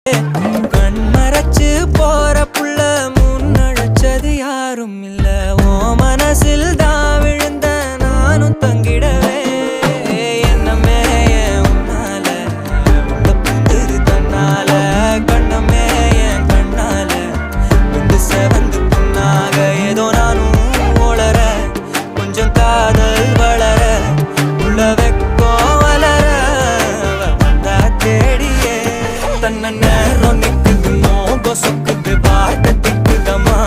கண் மறைச்சு போற புள்ள முன்னழைச்சது யாரும் இல்ல. ஓ மனசில் தான் விழுந்த நானும் தங்கிடவே என்னமே உன்னால உள்ள புந்துரு தன்னால கண்ணமே என் கண்ணால வந்து செவந்து புண்ணாக ஏதோ நானும் ஓளற கொஞ்சம் காதல் வளர உள்ள வெக்கோ வளர வந்தா தேடியே தன்ன நேரம் நிக்குது மோகம் சொக்குது பாட்ட திக்குதமா